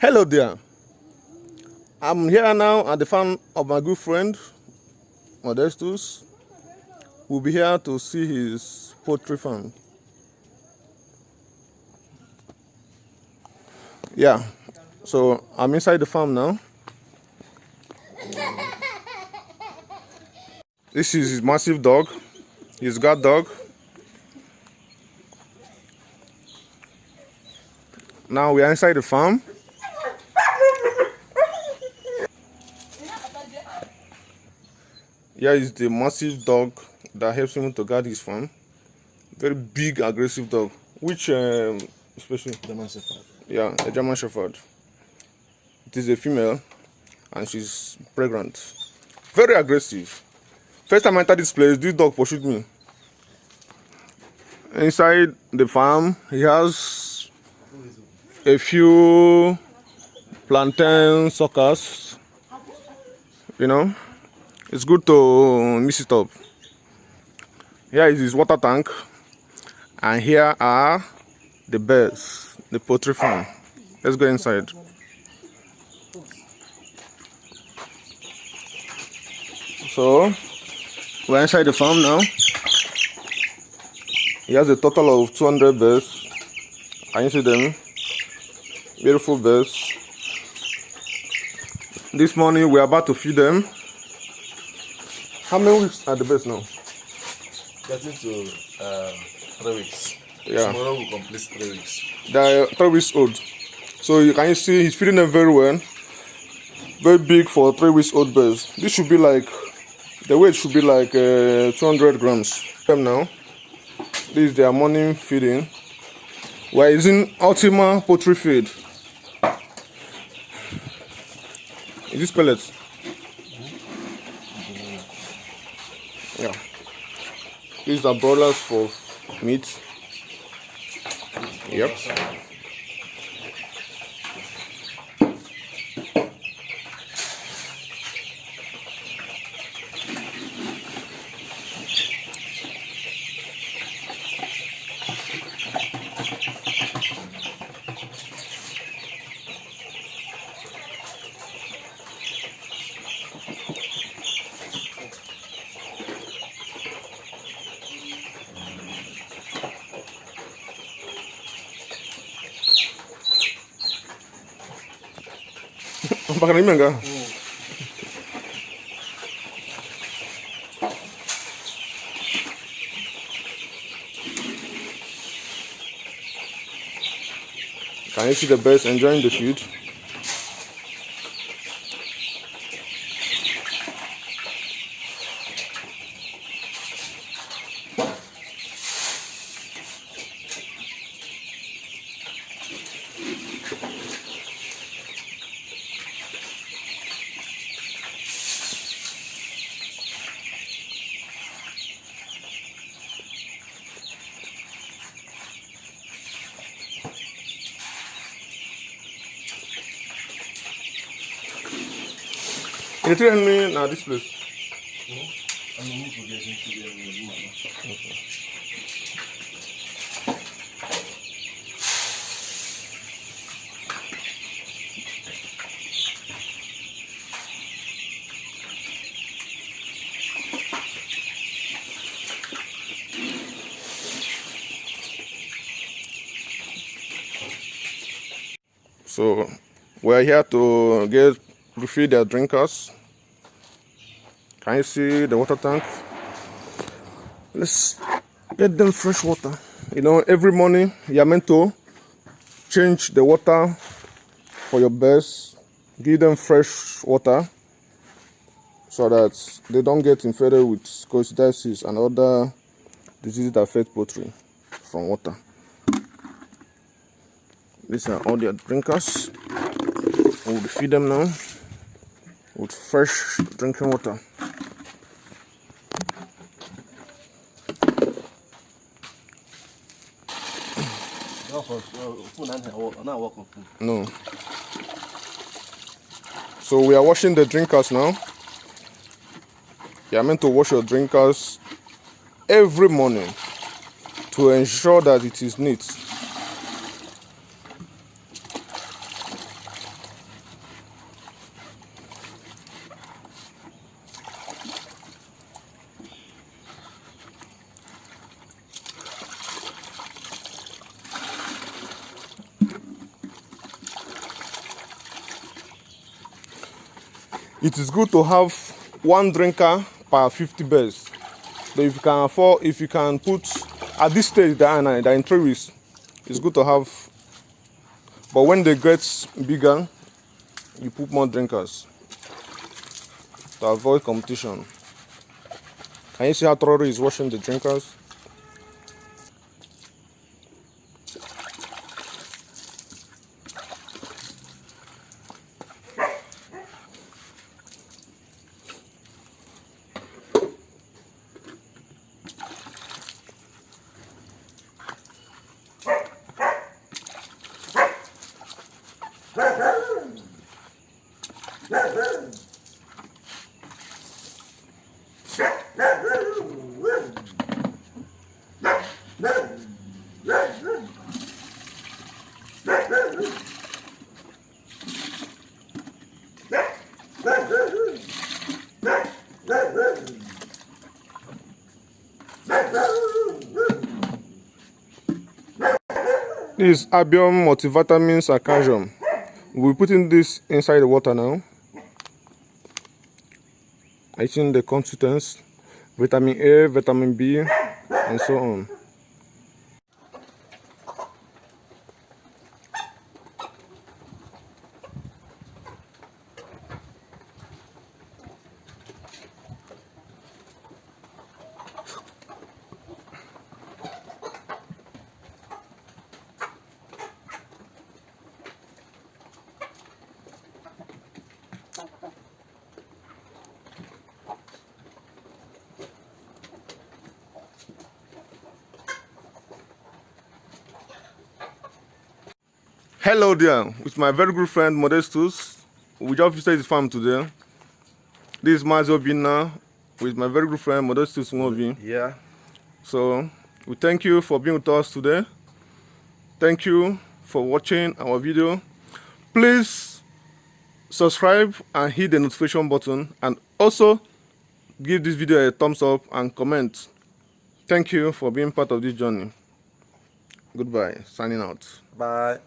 Hello there. I'm here now at the farm of my good friend Modestus. We'll be here to see his poultry farm. Yeah, so I'm inside the farm now. This is his massive dog, his guard dog. Now we are inside the farm. Here is the massive dog that helps him to guard his farm. Very big, aggressive dog. Which, especially? German Shepherd. Yeah, a German Shepherd. It is a female and she's pregnant. Very aggressive. First time I entered this place, this dog pursued me. Inside the farm, he has a few plantain suckers. You know, it's good to mix it up. Here is his water tank, and here are the birds, the poultry farm. Let's go inside. So we're inside the farm now. He has a total of 200 birds. Can you see them? Beautiful birds. This morning we're about to feed them. How many weeks are the birds now? Getting to 3 weeks. Yeah. Tomorrow will complete 3 weeks. They are 3 weeks old. So you can see he's feeding them very well. Very big for 3 weeks old birds. This should be like, the weight should be like 200 grams. Them now. This is their morning feeding. We're using Ultima poultry feed. Is this pellets? Yeah. These are broilers for meat. Yep. Can you see the birds enjoying the food? You tell me now this place. So we're here to refill their drinkers. Can you see the water tank? Let's get them fresh water. You know, every morning you're meant to change the water for your birds, give them fresh water so that they don't get infected with coccidiosis and other diseases that affect poultry from water. These are all their drinkers. We'll feed them now with fresh drinking water. No. So we are washing the drinkers now. You are meant to wash your drinkers every morning to ensure that it is neat. it is good to have one drinker per 50 birds. But if you can afford, if you can put at this stage, they're in 3 weeks, it's good to have. But when they get bigger, you put more drinkers to avoid competition. Can you see how Trory is washing the drinkers? This is Abium multivitamins arcasium. We're putting this inside the water now. I think the constituents, vitamin A, vitamin B, and so on. Hello there, with my very good friend Modestus. We just visited his farm today. This is Mazio Bina with my very good friend Modestus Mobi. Yeah. So we thank you for being with us today. Thank you for watching our video. Please subscribe and hit the notification button, and also give this video a thumbs up and comment. Thank you for being part of this journey. Goodbye. Signing out. Bye.